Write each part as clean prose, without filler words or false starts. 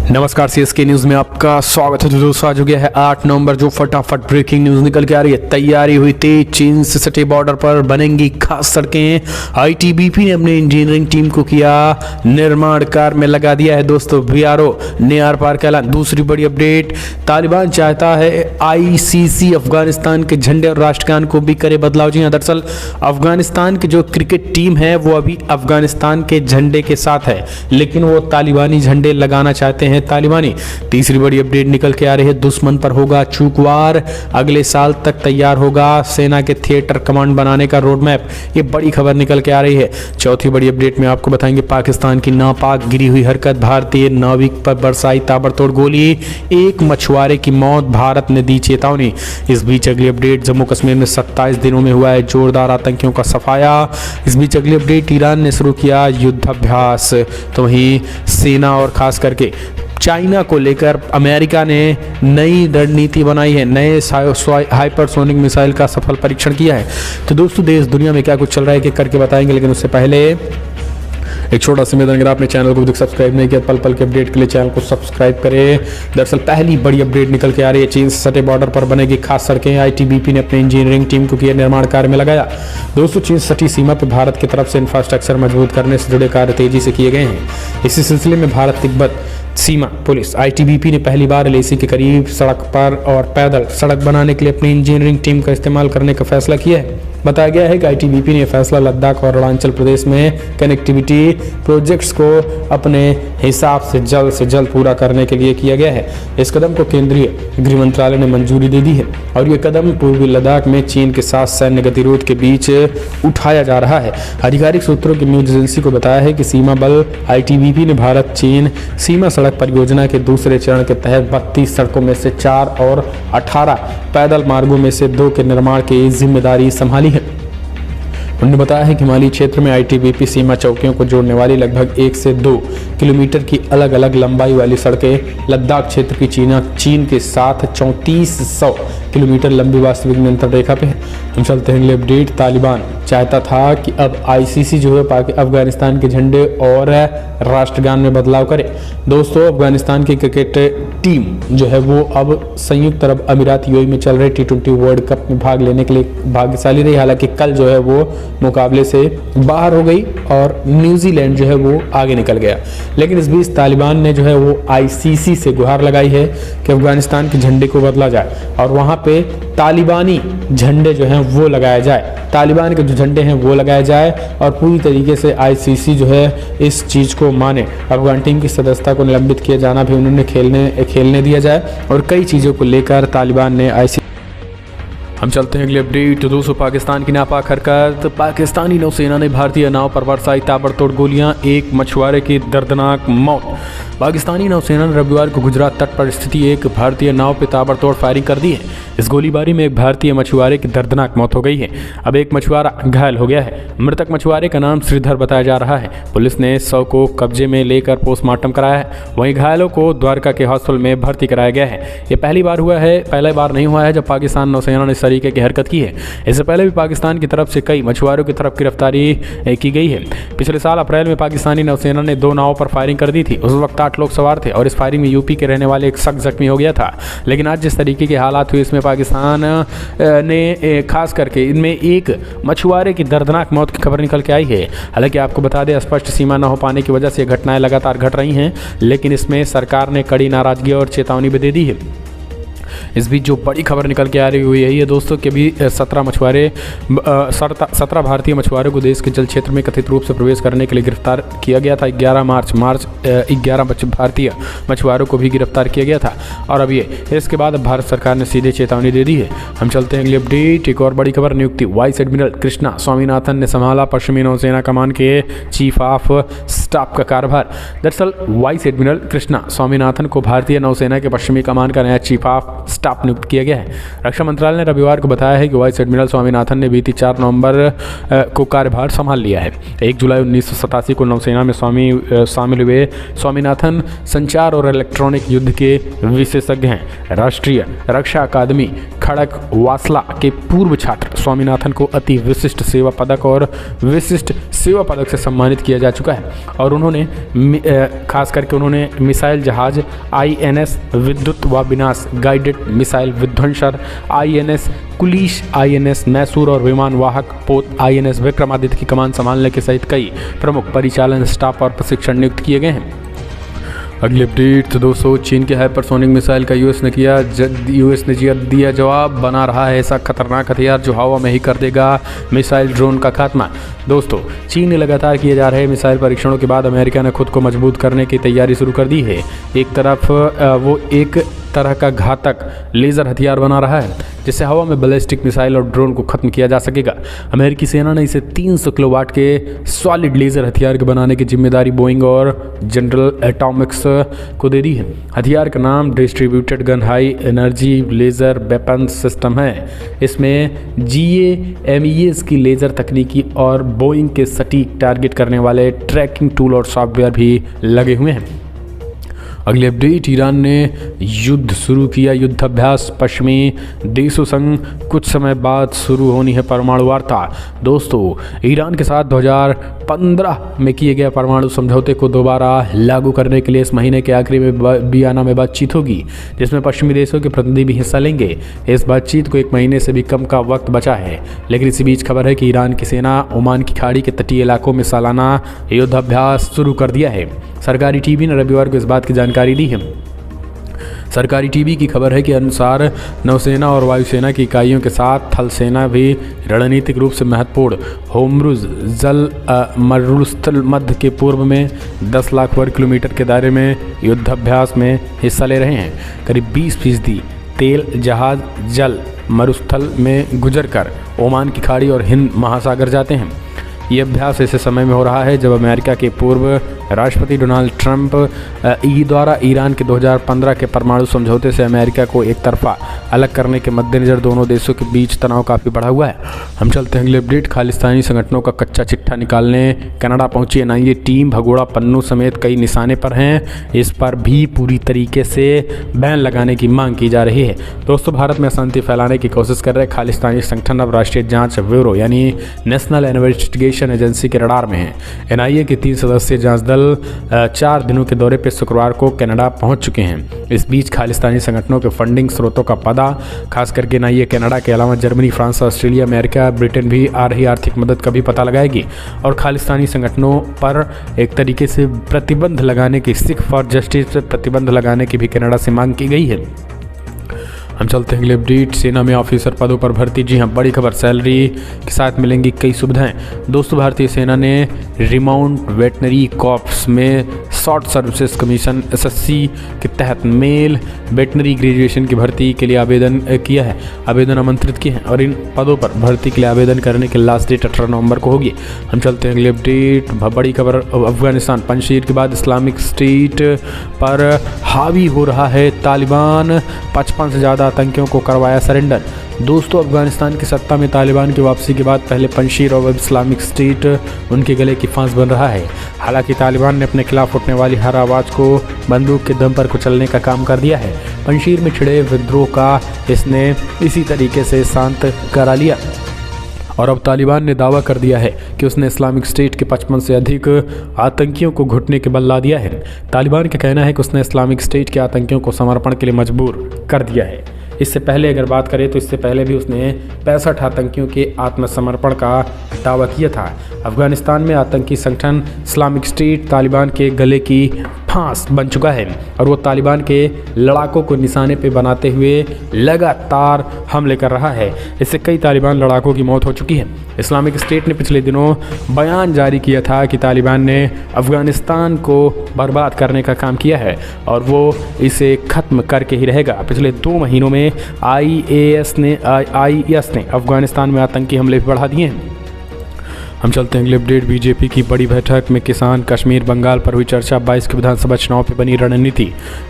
नमस्कार, CSK news में आपका स्वागत है। तो दोस्तों आज हो गया है 8 नवंबर, जो फटाफट ब्रेकिंग न्यूज़ निकल के आ रही है। तैयारी हुई तेज, चीन से सटे बॉर्डर पर बनेंगी खास सड़कें। आईटीबीपी ने अपनी इंजीनियरिंग टीम को किया निर्माण कार्य में लगा दिया है दोस्तों बीआरओ ने आर पार का ऐलान। दूसरी बड़ी अपडेट, तालिबान चाहता है आईसीसी अफगानिस्तान के झंडे और राष्ट्रगान को भी करे बदलाव। जी हाँ, दरअसल अफगानिस्तान की जो क्रिकेट टीम है वो अभी अफगानिस्तान के झंडे के साथ है, लेकिन वो तालिबानी झंडे लगाना चाहते हैं तालिबानी। तीसरी बड़ी अपडेट निकल के आ रही है, दुश्मन पर होगा चूकवार, अगले साल तक तैयार होगा सेना के थिएटर कमांड बनाने का रोड मैप। ये बड़ी खबर निकल के आ रही है। चौथी बड़ी अपडेट में आपको बताएंगे, पाकिस्तान की नापाक गिरी हुई हरकत, भारतीय नाविक पर बरसाई ताबड़तोड़ गोली, एक मछुआरे की मौत, भारत ने दी चेतावनी। इस बीच अगली अपडेट, जम्मू कश्मीर में 27 दिनों में हुआ है जोरदार आतंकियों का सफाया। इस बीच अगली अपडेट, ईरान ने शुरू किया युद्धाभ्यास। तो वहीं सेना और खास करके चाइना को लेकर अमेरिका ने नई रणनीति बनाई है, नए हाइपरसोनिक मिसाइल का सफल परीक्षण किया है। तो दोस्तों देश दुनिया में क्या कुछ चल रहा है कि करके बताएंगे, लेकिन उससे पहले एक छोटा सा निवेदन, अगर आपने चैनल को सब्सक्राइब नहीं किया, पल पल के अपडेट के लिए चैनल को सब्सक्राइब करें। दरअसल पहली बड़ी अपडेट निकल के आ रही है, चीन से सटे बॉर्डर पर बनेगी खास सड़कें। आईटीबीपी ने अपनी इंजीनियरिंग टीम को किया निर्माण कार्य में लगाया। दोस्तों चीन से सटी सीमा पर भारत की तरफ से इंफ्रास्ट्रक्चर मजबूत करने से जुड़े कार्य तेजी से किए गए हैं। इसी सिलसिले में भारत तिब्बत सीमा पुलिस आईटीबीपी ने पहली बार एलएसी के करीब सड़क पर और पैदल सड़क बनाने के लिए अपनी इंजीनियरिंग टीम का इस्तेमाल करने का फैसला किया है। बताया गया है कि आईटीबीपी ने यह फैसला लद्दाख और अरुणाचल प्रदेश में कनेक्टिविटी प्रोजेक्ट्स को अपने हिसाब से जल्द पूरा करने के लिए किया गया है। इस कदम को केंद्रीय गृह मंत्रालय ने मंजूरी दे दी है और ये कदम पूर्वी लद्दाख में चीन के साथ सैन्य गतिरोध के बीच उठाया जा रहा है। आधिकारिक सूत्रों की न्यूज एजेंसी को बताया है कि सीमा बल आईटीबीपी ने भारत चीन सीमा सड़क परियोजना के दूसरे चरण के तहत 32 सड़कों में से 4 और 18 पैदल मार्गों में से 2 के निर्माण की जिम्मेदारी संभाली है। उन्होंने बताया है कि हिमालयी क्षेत्र में आईटीबीपी सीमा चौकियों को जोड़ने वाली लगभग 1 से 2 किलोमीटर की अलग अलग लंबाई वाली सड़कें लद्दाख क्षेत्र की चीन के साथ 3400 किलोमीटर लंबी वास्तविक नियंत्रण रेखा पे है। हम चलते हैं अगले अपडेट, तालिबान चाहता था कि अब आईसीसी जो है अफगानिस्तान के झंडे और राष्ट्रगान में बदलाव करे। दोस्तों अफगानिस्तान की क्रिकेट टीम जो है वो अब संयुक्त अरब अमीरात यूएई में चल रहे T20 वर्ल्ड कप में भाग लेने के लिए भाग्यशाली रही। हालांकि कल जो है वो मुकाबले से बाहर हो गई और न्यूजीलैंड जो है वो आगे निकल गया। लेकिन इस बीच तालिबान ने जो है वो आईसीसी से गुहार लगाई है कि अफगानिस्तान के झंडे को बदला जाए और वहां पे तालिबानी झंडे जो हैं वो लगाया जाए, तालिबान के जो झंडे हैं वो लगाए जाए और पूरी तरीके से आईसीसी जो है इस चीज़ को माने। अफगान टीम की सदस्यता को निलंबित किया जाना भी उन्होंने खेलने दिया जाए और कई चीज़ों को लेकर तालिबान ने आईसीसी। हम चलते हैं अगले अपडेट। तो दोस्तों पाकिस्तान की नापाक हरकत, पाकिस्तानी नौसेना ने भारतीय नाव पर बरसाई ताबड़तोड़ गोलियां, एक मछुआरे की दर्दनाक मौत। पाकिस्तानी नौसेना ने रविवार को गुजरात तट पर स्थित एक भारतीय नाव पर ताबड़तोड़ फायरिंग कर दी है। इस गोलीबारी में एक भारतीय मछुआरे की दर्दनाक मौत हो गई है। अब एक मछुआरा घायल हो गया है। मृतक मछुआरे का नाम श्रीधर बताया जा रहा है। पुलिस ने शव को कब्जे में लेकर पोस्टमार्टम कराया है। वहीं घायलों को द्वारका के हॉस्पिटल में भर्ती कराया गया है। ये पहली बार नहीं हुआ है जब पाकिस्तान नौसेना ने इस तरीके की हरकत की है। इससे पहले भी पाकिस्तान की तरफ से कई मछुआरों की तरफ गिरफ्तारी की गई है। पिछले साल अप्रैल में पाकिस्तानी नौसेना ने 2 नावों पर फायरिंग कर दी थी। उस वक्त 8 लोग सवार थे और इस फायरिंग में यूपी के रहने वाले एक शख्स जख्मी हो गया था। लेकिन आज जिस तरीके के हालात हुए इसमें पाकिस्तान ने खास करके इनमें एक मछुआरे की दर्दनाक मौत की खबर निकल के आई है। हालांकि आपको बता दें, स्पष्ट सीमा न हो पाने की वजह से ये घटनाएं लगातार घट रही हैं, लेकिन इसमें सरकार ने कड़ी नाराजगी और चेतावनी भी दे दी है। इस बीच जो बड़ी खबर निकल के आ रही हुई है ये दोस्तों कि अभी 17 भारतीय मछुआरों को देश के जल क्षेत्र में कथित रूप से प्रवेश करने के लिए गिरफ्तार किया गया था। 11 भारतीय मछुआरों को भी गिरफ्तार किया गया था और अब इसके बाद भारत सरकार ने सीधे चेतावनी दे दी है। हम चलते हैं अगली अपडेट। एक और बड़ी खबर, नियुक्ति, वाइस एडमिरल कृष्णा स्वामीनाथन ने संभाला पश्चिमी नौसेना कमान के चीफ ऑफ स्टाफ का कार्यभार। दरअसल वाइस एडमिरल कृष्णा स्वामीनाथन को भारतीय नौसेना के पश्चिमी कमान का नया चीफ ऑफ स्टाफ नियुक्त किया गया है। रक्षा मंत्रालय ने रविवार को बताया है कि वाइस एडमिरल स्वामीनाथन ने बीती 4 नवंबर को कार्यभार संभाल लिया है। 1 जुलाई 1987 को नौसेना में शामिल हुए स्वामीनाथन संचार और इलेक्ट्रॉनिक युद्ध के विशेषज्ञ हैं। राष्ट्रीय रक्षा अकादमी खड़क वासला के पूर्व छात्र स्वामीनाथन को अति विशिष्ट सेवा पदक और विशिष्ट सेवा पदक से सम्मानित किया जा चुका है और उन्होंने खास करके उन्होंने मिसाइल जहाज INS विद्युत व विनाश गाइडेड मिसाइल विध्वंसर INS कुलिश INS मैसूर और विमान वाहक पोत INS विक्रमादित्य की कमान संभालने के सहित कई प्रमुख परिचालन स्टाफ और प्रशिक्षण नियुक्त किए गए हैं। अगली अपडेट तो दोस्तों, चीन के हाइपरसोनिक मिसाइल का यूएस ने दिया जवाब। बना रहा है ऐसा खतरनाक हथियार जो हवा में ही कर देगा मिसाइल ड्रोन का खात्मा। दोस्तों, चीन ने लगातार किए जा रहे मिसाइल परीक्षणों के बाद अमेरिका ने खुद को मजबूत करने की तैयारी शुरू कर दी है। एक तरफ वो एक तरह का घातक लेज़र हथियार बना रहा है जिससे हवा में बैलिस्टिक मिसाइल और ड्रोन को खत्म किया जा सकेगा। अमेरिकी सेना ने इसे 300 किलोवाट के सॉलिड लेज़र हथियार के बनाने की जिम्मेदारी बोइंग और जनरल एटॉमिक्स को दे दी है। हथियार का नाम distributed gun high energy laser weapon system है। इसमें GAMES की लेज़र तकनीकी और बोइंग के सटीक टारगेट करने वाले ट्रैकिंग टूल और सॉफ्टवेयर भी लगे हुए हैं। अगली अपडेट, ईरान ने युद्ध शुरू किया, युद्धाभ्यास। पश्चिमी देशों संग कुछ समय बाद शुरू होनी है परमाणु वार्ता। दोस्तों, ईरान के साथ 2015 में किए गए परमाणु समझौते को दोबारा लागू करने के लिए इस महीने के आखिरी में वियना में बातचीत होगी जिसमें पश्चिमी देशों के प्रतिनिधि भी हिस्सा लेंगे। इस बातचीत को 1 महीने से भी कम का वक्त बचा है, लेकिन इसी बीच खबर है कि ईरान की सेना ओमान की खाड़ी के तटीय इलाकों में सालाना युद्धाभ्यास शुरू कर दिया है। सरकारी टीवी ने रविवार को इस बात की जानकारी दी है। सरकारी टीवी की खबर है कि अनुसार नौसेना और वायुसेना की इकाइयों के साथ थल सेना भी रणनीतिक रूप से महत्वपूर्ण होर्मुज़ जल मरुस्थल मध्य के पूर्व में 10 लाख वर्ग किलोमीटर के दायरे में युद्धाभ्यास में हिस्सा ले रहे हैं। करीब 20% तेल जहाज जल मरुस्थल में गुजर कर ओमान की खाड़ी और हिंद महासागर जाते हैं। ये अभ्यास ऐसे समय में हो रहा है जब अमेरिका के पूर्व राष्ट्रपति डोनाल्ड ट्रंप द्वारा ईरान के 2015 के परमाणु समझौते से अमेरिका को एक तरफा अलग करने के मद्देनज़र दोनों देशों के बीच तनाव काफ़ी बढ़ा हुआ है। हम चलते हैं अगले अपडेट। खालिस्तानी संगठनों का कच्चा चिट्ठा निकालने कनाडा पहुंची NIA टीम। भगोड़ा पन्नू समेत कई निशाने पर हैं। इस पर भी पूरी तरीके से बैन लगाने की मांग की जा रही है। दोस्तों, भारत में अशांति फैलाने की कोशिश कर रहे खालिस्तानी संगठन अब राष्ट्रीय जाँच ब्यूरो यानी नेशनल इन्वेस्टिगेशन एजेंसी के रडार में है। NIA के 3 सदस्यीय जांच दल 4 दिनों के दौरे पर शुक्रवार को कनाडा पहुंच चुके हैं। इस बीच खालिस्तानी संगठनों के फंडिंग स्रोतों का पता खास करके NIA कनाडा के अलावा Germany, France, Australia, America, Britain भी आ रही आर्थिक मदद का भी पता लगाएगी और खालिस्तानी संगठनों पर एक तरीके से प्रतिबंध लगाने की सिख फॉर जस्टिस पर प्रतिबंध लगाने की भी कनाडा से मांग की गई है। हम चलते हैं अगले अपडेट। सेना में ऑफिसर पदों पर भर्ती। जी हाँ, बड़ी खबर, सैलरी के साथ मिलेंगी कई सुविधाएं। दोस्तों, भारतीय सेना ने रिमाउंट वेटनरी कॉर्प्स में शॉर्ट सर्विसेज कमीशन SSC के तहत मेल वेटनरी ग्रेजुएशन की भर्ती के लिए आवेदन किया है। आवेदन आमंत्रित किए हैं और इन पदों पर भर्ती के लिए आवेदन करने की लास्ट डेट 18 नवंबर को होगी। हम चलते हैं अगले अपडेट। बड़ी खबर, अफगानिस्तान पंजशीर के बाद इस्लामिक स्टेट पर हावी हो रहा है तालिबान। 55 से ज़्यादा आतंकियों को करवाया सरेंडर। दोस्तों, अफगानिस्तान की सत्ता में तालिबान की वापसी के बाद पहले पंजशीर और इस्लामिक स्टेट उनके गले की फांस बन रहा है। हालांकि तालिबान ने अपने खिलाफ उठने वाली हर आवाज़ को बंदूक के दम पर कुचलने का काम कर दिया है। पंजशीर में छिड़े विद्रोह का इसने इसी तरीके से शांत करा लिया और अब तालिबान ने दावा कर दिया है कि उसने इस्लामिक स्टेट के 55 से अधिक आतंकियों को घुटने के बल ला दिया है। तालिबान का कहना है कि उसने इस्लामिक स्टेट के आतंकियों को समर्पण के लिए मजबूर कर दिया है। इससे पहले अगर बात करें तो इससे पहले भी उसने 65 आतंकियों के आत्मसमर्पण का दावा किया था। अफगानिस्तान में आतंकी संगठन इस्लामिक स्टेट तालिबान के गले की फांस बन चुका है और वो तालिबान के लड़ाकों को निशाने पे बनाते हुए लगातार हमले कर रहा है। इससे कई तालिबान लड़ाकों की मौत हो चुकी है। इस्लामिक स्टेट ने पिछले दिनों बयान जारी किया था कि तालिबान ने अफगानिस्तान को बर्बाद करने का काम किया है और वो इसे ख़त्म करके ही रहेगा। पिछले 2 महीनों में IS ने अफगानिस्तान में आतंकी हमले भी बढ़ा दिए हैं। हम चलते हैं अगले अपडेट। बीजेपी की बड़ी बैठक में किसान कश्मीर बंगाल पर हुई चर्चा, 22 के विधानसभा चुनाव पर बनी रणनीति।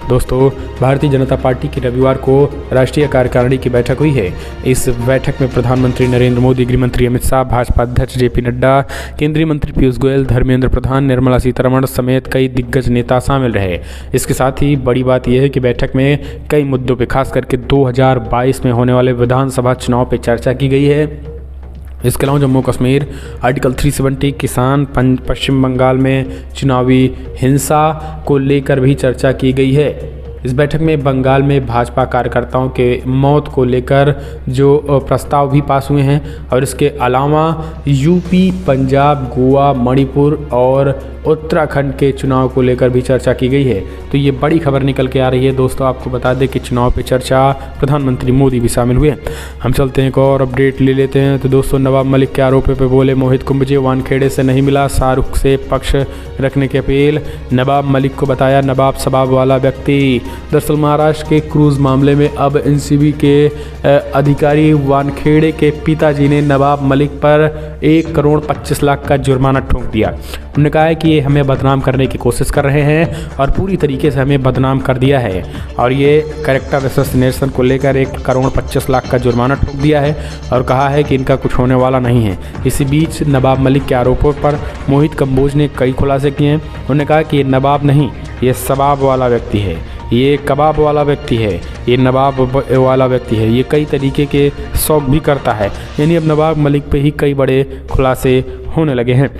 दोस्तों, भारतीय जनता पार्टी की रविवार को राष्ट्रीय कार्यकारिणी की बैठक हुई है। इस बैठक में प्रधानमंत्री नरेंद्र मोदी, गृह मंत्री अमित शाह, भाजपा अध्यक्ष जेपी नड्डा, केंद्रीय मंत्री पीयूष गोयल, धर्मेंद्र प्रधान, निर्मला सीतारमण समेत कई दिग्गज नेता शामिल रहे। इसके साथ ही बड़ी बात यह है कि बैठक में कई मुद्दों पर खास करके 2022 में होने वाले विधानसभा चुनाव पर चर्चा की गई है। इसके अलावा जम्मू कश्मीर, आर्टिकल 370, किसान, पश्चिम बंगाल में चुनावी हिंसा को लेकर भी चर्चा की गई है। इस बैठक में बंगाल में भाजपा कार्यकर्ताओं के मौत को लेकर जो प्रस्ताव भी पास हुए हैं और इसके अलावा यूपी, पंजाब, गोवा, मणिपुर और उत्तराखंड के चुनाव को लेकर भी चर्चा की गई है। तो ये बड़ी खबर निकल के आ रही है। दोस्तों, आपको बता दें कि चुनाव पे चर्चा प्रधानमंत्री मोदी भी शामिल हुए। हम चलते हैं एक और अपडेट ले लेते हैं। तो दोस्तों, नवाब मलिक के आरोपों पे बोले मोहित कुंभजे, वानखेड़े से नहीं मिला, शाहरुख से पक्ष रखने की अपील। नवाब मलिक को बताया नवाब स्वभाव वाला व्यक्ति। दरअसल महाराष्ट्र के क्रूज मामले में अब एनसीबी के अधिकारी वानखेड़े के पिताजी ने नवाब मलिक पर 1 करोड़ 25 लाख का जुर्माना ठोक दिया। उन्होंने कहा है कि ये हमें बदनाम करने की कोशिश कर रहे हैं और पूरी तरीके से हमें बदनाम कर दिया है और ये कैरेक्टर असैसिनेशन को लेकर 1 करोड़ 25 लाख का जुर्माना ठोक दिया है और कहा है कि इनका कुछ होने वाला नहीं है। इसी बीच नवाब मलिक के आरोपों पर मोहित कंबोज ने कई खुलासे किए हैं। उन्होंने कहा कि ये नवाब नहीं, ये सबाब वाला व्यक्ति है, ये कबाब वाला व्यक्ति है, ये नवाब वाला व्यक्ति है, ये कई तरीके के शौक भी करता है। यानी अब नवाब मलिक पे ही कई बड़े खुलासे होने लगे हैं।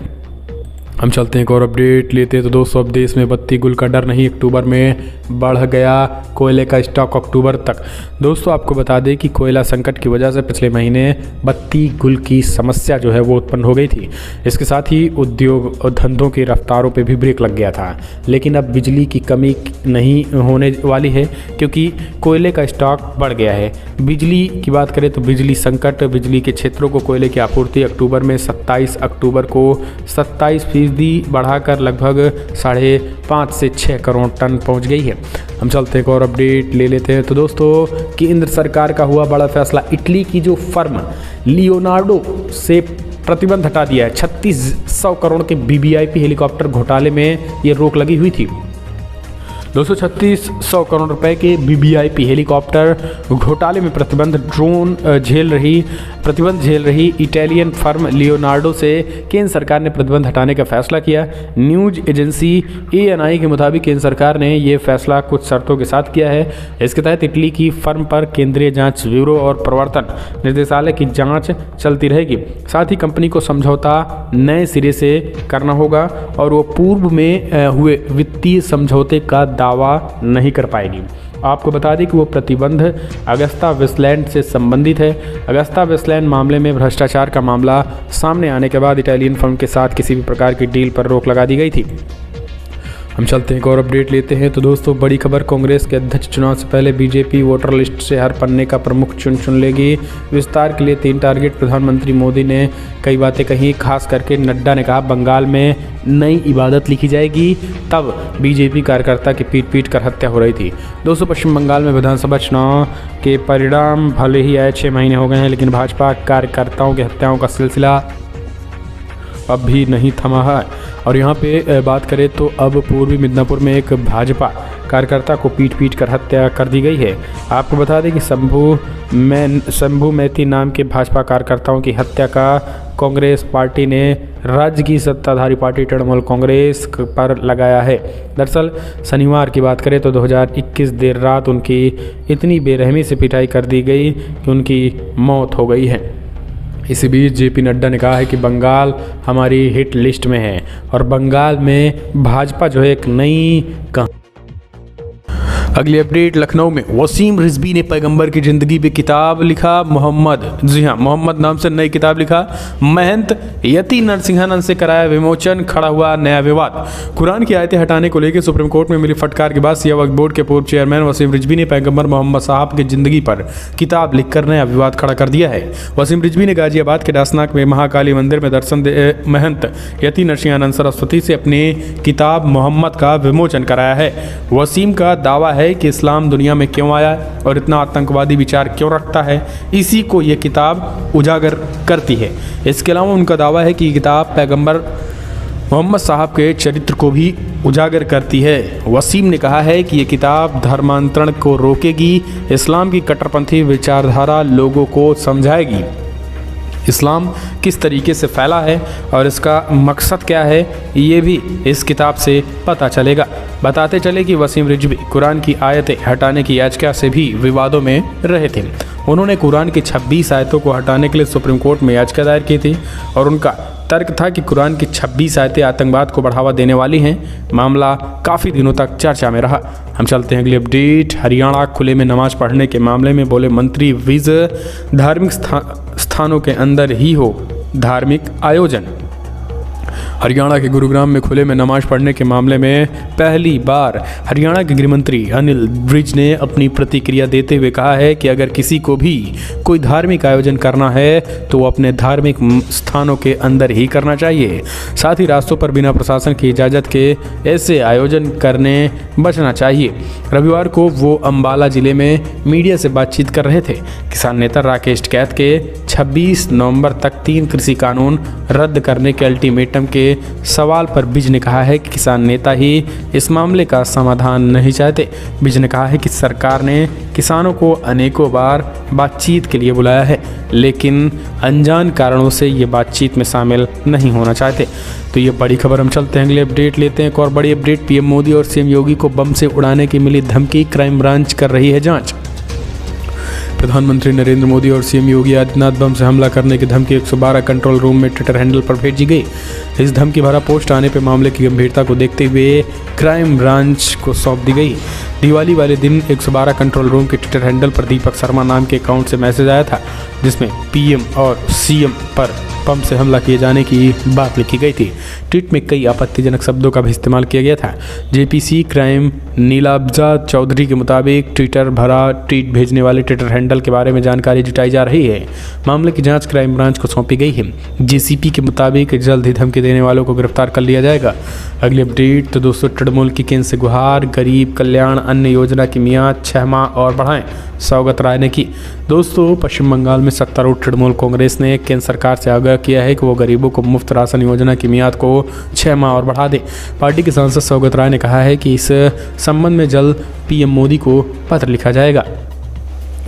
हम चलते हैं एक और अपडेट लेते हैं। तो दोस्तों, अब देश में बत्ती गुल का डर नहीं, अक्टूबर में बढ़ गया कोयले का स्टॉक अक्टूबर तक। दोस्तों, आपको बता दें कि कोयला संकट की वजह से पिछले महीने बत्ती गुल की समस्या जो है वो उत्पन्न हो गई थी। इसके साथ ही उद्योग और धंधों की रफ्तारों पे भी ब्रेक लग गया था। लेकिन अब बिजली की कमी नहीं होने वाली है क्योंकि कोयले का स्टॉक बढ़ गया है। बिजली की बात करें तो बिजली संकट, बिजली के क्षेत्रों को कोयले की आपूर्ति अक्टूबर में 27 अक्टूबर को 27% बढ़ाकर लगभग 5.5 से 6 करोड़ टन पहुंच गई है। हम चलते एक और अपडेट ले लेते हैं। तो दोस्तों, केंद्र सरकार का हुआ बड़ा फैसला, इटली की जो फर्म लियोनार्डो से प्रतिबंध हटा दिया है। 3600 करोड़ के वीवीआईपी हेलीकॉप्टर घोटाले में ये रोक लगी हुई थी। 3600 करोड़ रुपए के वीवीआईपी हेलीकॉप्टर घोटाले में प्रतिबंध झेल रही इटालियन फर्म लियोनार्डो से केंद्र सरकार ने प्रतिबंध हटाने का फैसला किया। न्यूज एजेंसी ANI के मुताबिक केंद्र सरकार ने यह फैसला कुछ शर्तों के साथ किया है। इसके तहत इटली की फर्म पर केंद्रीय जांच ब्यूरो और प्रवर्तन निदेशालय की जांच चलती रहेगी। साथ ही कंपनी को समझौता नए सिरे से करना होगा और वो पूर्व में हुए वित्तीय समझौते का दावा नहीं कर पाएगी। आपको बता दें कि वो प्रतिबंध अगस्ता वेस्टलैंड से संबंधित है। अगस्ता वेस्टलैंड मामले में भ्रष्टाचार का मामला सामने आने के बाद इटालियन फर्म के साथ किसी भी प्रकार की डील पर रोक लगा दी गई थी। हम चलते हैं एक और अपडेट लेते हैं। तो दोस्तों, बड़ी खबर, कांग्रेस के अध्यक्ष चुनाव से पहले बीजेपी वोटर लिस्ट से हर पन्ने का प्रमुख चुन लेगी। विस्तार के लिए 3 टारगेट। प्रधानमंत्री मोदी ने कई बातें कही, खास करके नड्डा ने कहा बंगाल में नई इबादत लिखी जाएगी। तब बीजेपी कार्यकर्ता की पीट कर हत्या हो रही थी। दोस्तों, पश्चिम बंगाल में विधानसभा चुनाव के परिणाम भले ही आए 6 महीने हो गए हैं, लेकिन भाजपा कार्यकर्ताओं की हत्याओं का सिलसिला अब भी नहीं थमा है। और यहाँ पे बात करें तो अब पूर्वी मिदनापुर में एक भाजपा कार्यकर्ता को पीट कर हत्या कर दी गई है। आपको बता दें कि शंभू मैती नाम के भाजपा कार्यकर्ताओं की हत्या का कांग्रेस पार्टी ने राज्य की सत्ताधारी पार्टी तृणमूल कांग्रेस पर लगाया है। दरअसल शनिवार की बात करें तो 2021 देर रात उनकी इतनी बेरहमी से पिटाई कर दी गई कि उनकी मौत हो गई है। इसी बीच जेपी नड्डा ने कहा है कि बंगाल हमारी हिट लिस्ट में है और बंगाल में भाजपा जो है एक नई अगली अपडेट, लखनऊ में वसीम रिजवी ने पैगंबर की ज़िंदगी पे किताब लिखा। मोहम्मद, जी हाँ, मोहम्मद नाम से नई किताब लिखा। महंत यति नरसिंहानंद से कराया विमोचन, खड़ा हुआ नया विवाद। कुरान की आयतें हटाने को लेकर सुप्रीम कोर्ट में मिली फटकार के बाद सिया वक्फ बोर्ड के पूर्व चेयरमैन वसीम रिजवी ने पैगंबर मोहम्मद साहब की ज़िंदगी पर किताब लिखकर नया विवाद खड़ा कर दिया है। वसीम रिजवी ने गाजियाबाद के डासनाक में महाकाली मंदिर में दर्शन दे महंत यति नरसिंहानंद सरस्वती से अपनी किताब मोहम्मद का विमोचन कराया है। वसीम का दावा है है कि इस्लाम दुनिया में क्यों आया है और इतना आतंकवादी विचार क्यों रखता है, इसी को ये किताब उजागर करती है। इसके अलावा उनका दावा है कि ये किताब पैगंबर मोहम्मद साहब के चरित्र को भी उजागर करती है। वसीम ने कहा है कि ये किताब धर्मांतरण को रोकेगी, इस्लाम की कट्टरपंथी विचारधारा लोगों को समझाएगी, इस्लाम किस तरीके से फैला है और इसका मकसद क्या है, ये भी इस किताब से पता चलेगा। बताते चले कि वसीम रिजवी कुरान की आयतें हटाने की याचिका से भी विवादों में रहे थे। उन्होंने कुरान की 26 आयतों को हटाने के लिए सुप्रीम कोर्ट में याचिका दायर की थी और उनका तर्क था कि कुरान की 26 आयतें आतंकवाद को बढ़ावा देने वाली हैं। मामला काफ़ी दिनों तक चर्चा में रहा। हम चलते हैं अगली अपडेट। हरियाणा खुले में नमाज पढ़ने के मामले में बोले मंत्री विज, धार्मिक स्थानों के अंदर ही हो धार्मिक आयोजन। हरियाणा के गुरुग्राम में खुले में नमाज पढ़ने के मामले में पहली बार हरियाणा के गृह मंत्री अनिल विज ने अपनी प्रतिक्रिया देते हुए कहा है कि अगर किसी को भी कोई धार्मिक आयोजन करना है तो वो अपने धार्मिक स्थानों के अंदर ही करना चाहिए। साथ ही रास्तों पर बिना प्रशासन की इजाज़त के ऐसे आयोजन करने बचना चाहिए। रविवार को वो अम्बाला जिले में मीडिया से बातचीत कर रहे थे। किसान नेता राकेश टिकैत के 26 नवंबर तक 3 कृषि कानून रद्द करने के अल्टीमेटम के सवाल पर विज ने कहा है कि किसान नेता ही इस मामले का समाधान नहीं चाहते। विज ने कहा है कि सरकार ने किसानों को अनेकों बार बातचीत के लिए बुलाया है, लेकिन अनजान कारणों से ये बातचीत में शामिल नहीं होना चाहते। तो ये बड़ी खबर। हम चलते हैं अगले अपडेट लेते हैं। एक और बड़ी अपडेट, पीएम मोदी और सीएम योगी को बम से उड़ाने की मिली धमकी, क्राइम ब्रांच कर रही है जांच। प्रधानमंत्री नरेंद्र मोदी और सीएम योगी आदित्यनाथ बम से हमला करने की धमकी 112 कंट्रोल रूम में ट्विटर हैंडल पर भेजी गई। इस धमकी भरा पोस्ट आने पर मामले की गंभीरता को देखते हुए क्राइम ब्रांच को सौंप दी गई। दिवाली वाले दिन 112 कंट्रोल रूम के ट्विटर हैंडल पर दीपक शर्मा नाम के अकाउंट से मैसेज आया था, जिसमें पीएम और सीएम पर बम से हमला किए जाने की बात लिखी गई थी। ट्वीट में कई आपत्तिजनक शब्दों का भी इस्तेमाल किया गया था। जेपीसी क्राइम नीलाब्जा चौधरी के मुताबिक ट्विटर भरा ट्वीट भेजने वाले ट्विटर हैंडल के बारे में जानकारी जुटाई जा रही है। मामले की जांच क्राइम ब्रांच को सौंपी गई है। जेसीपी के मुताबिक जल्द ही धमकी देने वालों को गिरफ्तार कर लिया जाएगा। अगली अपडेट। तो दोस्तों, तृणमूल की केंद्र से गुहार, गरीब कल्याण अन्न योजना की मियाद 6 माह और बढ़ाएं, सौगत राय ने की। दोस्तों, पश्चिम बंगाल में सत्तारूढ़ तृणमूल कांग्रेस ने केंद्र सरकार से आग्रह किया है कि वो गरीबों को मुफ्त राशन योजना की मियाद को 6 माह और बढ़ा दे। पार्टी के सांसद सौगत राय ने कहा है कि इस संबंध में जल्द पीएम मोदी को पत्र लिखा जाएगा।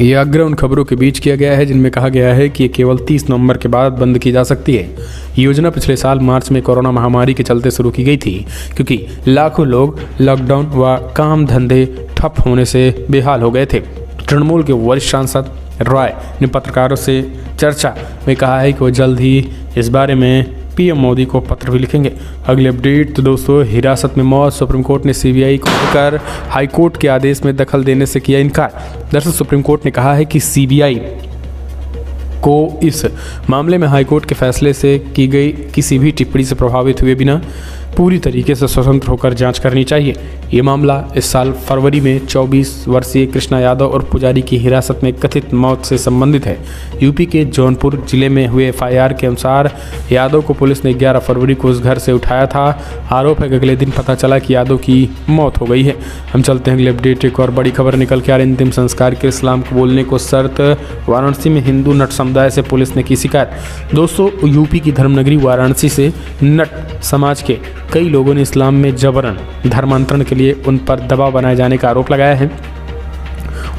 ये आग्रह उन खबरों के बीच किया गया है जिनमें कहा गया है कि ये केवल 30 नवंबर के बाद बंद की जा सकती है। योजना पिछले साल मार्च में कोरोना महामारी के चलते शुरू की गई थी, क्योंकि लाखों लोग लॉकडाउन व काम धंधे ठप होने से बेहाल हो गए थे। तृणमूल के वरिष्ठ सांसद रॉय ने पत्रकारों से चर्चा में कहा है कि वो जल्द ही इस बारे में पीएम मोदी को पत्र भी लिखेंगे। अगले अपडेट। तो दोस्तों, हिरासत में मौत, सुप्रीम कोर्ट ने सीबीआई को लेकर हाई कोर्ट के आदेश में दखल देने से किया इनकार। दरअसल सुप्रीम कोर्ट ने कहा है कि सीबीआई को इस मामले में हाईकोर्ट के फैसले से की गई किसी भी टिप्पणी से प्रभावित हुए बिना पूरी तरीके से स्वतंत्र होकर जांच करनी चाहिए। ये मामला इस साल फरवरी में 24 वर्षीय कृष्णा यादव और पुजारी की हिरासत में कथित मौत से संबंधित है। यूपी के जौनपुर जिले में हुए एफआईआर के अनुसार यादव को पुलिस ने 11 फरवरी को उस घर से उठाया था। आरोप है कि अगले दिन पता चला कि यादव की मौत हो गई है। हम चलते हैं अगले अपडेट। एक और बड़ी खबर निकल के आ रही, अंतिम संस्कार के इस्लाम को बोलने को शर्त, वाराणसी में हिंदू नट समुदाय से पुलिस ने की शिकायत। दोस्तों, यूपी की धर्मनगरी वाराणसी से नट समाज के कई लोगों ने इस्लाम में जबरन धर्मांतरण के लिए उन पर दबाव बनाए जाने का आरोप लगाया है।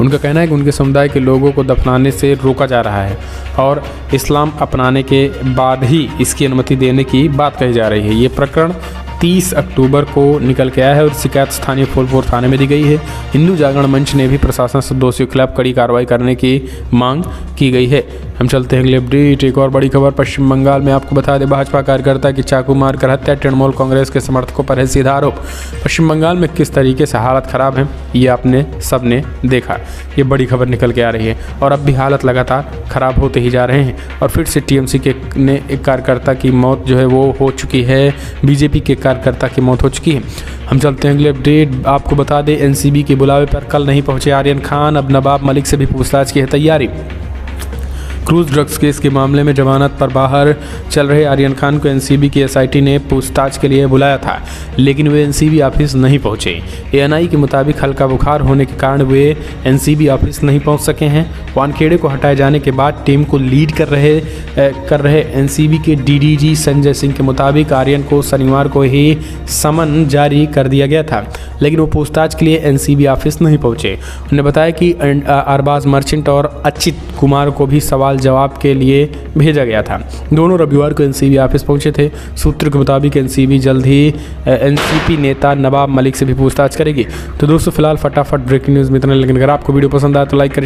उनका कहना है कि उनके समुदाय के लोगों को दफनाने से रोका जा रहा है और इस्लाम अपनाने के बाद ही इसकी अनुमति देने की बात कही जा रही है। ये प्रकरण 30 अक्टूबर को निकल के आया है और शिकायत स्थानीय फूलपुर थाने में दी गई है। हिंदू जागरण मंच ने भी प्रशासन से दोषियों के खिलाफ कड़ी कार्रवाई करने की मांग की गई है। हम चलते हैं अगले अपडेट। एक और बड़ी खबर, पश्चिम बंगाल में आपको बता दें, भाजपा कार्यकर्ता की चाकू मारकर हत्या, तृणमूल कांग्रेस के समर्थकों पर है सीधा आरोप। पश्चिम बंगाल में किस तरीके से हालत खराब है ये आपने सबने देखा। ये बड़ी खबर निकल के आ रही है और अब भी हालत लगातार खराब होते ही जा रहे हैं और फिर से टीएमसी के ने एक कार्यकर्ता की मौत जो है वो हो चुकी है। बीजेपी के कार्यकर्ता की मौत हो चुकी है। हम चलते हैं अगले अपडेट। आपको बता दें, एनसीबी के बुलावे पर कल नहीं पहुंचे आर्यन खान, अब नवाब मलिक से भी पूछताछ की है तैयारी। क्रूज ड्रग्स केस के मामले में जमानत पर बाहर चल रहे आर्यन खान को एनसीबी की एसआईटी ने पूछताछ के लिए बुलाया था, लेकिन वे एनसीबी ऑफिस नहीं पहुंचे। एएनआई के मुताबिक हल्का बुखार होने के कारण वे एनसीबी ऑफिस नहीं पहुंच सके हैं। वानखेड़े को हटाए जाने के बाद टीम को लीड कर रहे एनसीबी के डीडीजी संजय सिंह के मुताबिक आर्यन को शनिवार को ही समन जारी कर दिया गया था, लेकिन वो पूछताछ के लिए एनसीबी ऑफिस नहीं पहुंचे। उन्होंने बताया कि अरबाज मर्चेंट और अच्युत कुमार को भी सवाल जवाब के लिए भेजा गया था। दोनों रविवार को एनसीबी ऑफिस पहुंचे थे। सूत्र के मुताबिक एनसीबी जल्द ही एनसीपी नेता नवाब मलिक से भी पूछताछ करेगी। तो दोस्तों फिलहाल फटाफट ब्रेकिंग न्यूज़ में इतना, लेकिन अगर आपको वीडियो पसंद आए तो लाइक करें।